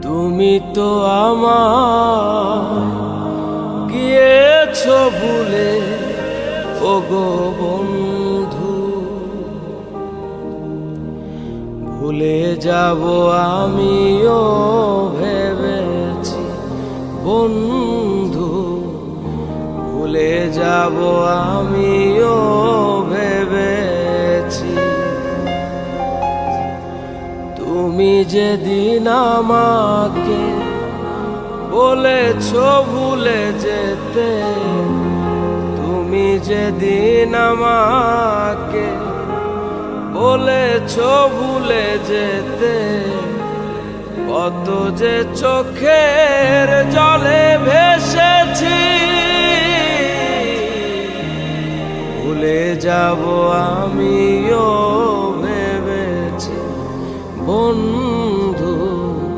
তুমি তো আমার গিয়েছো ভুলে, ওগো বন্ধু। ভুলে যাব আমিও ভেবেছি বন্ধু, ভুলে যাব আমিও ভেবেছি। তুমি যেদিন আমাকে বলেছো ভুলে যেতে, তুমি যেদিন আমাকে বলেছো ভুলে যেতে, কত যে চোখের জলে ভেসেছি। ভুলে যাব আমিও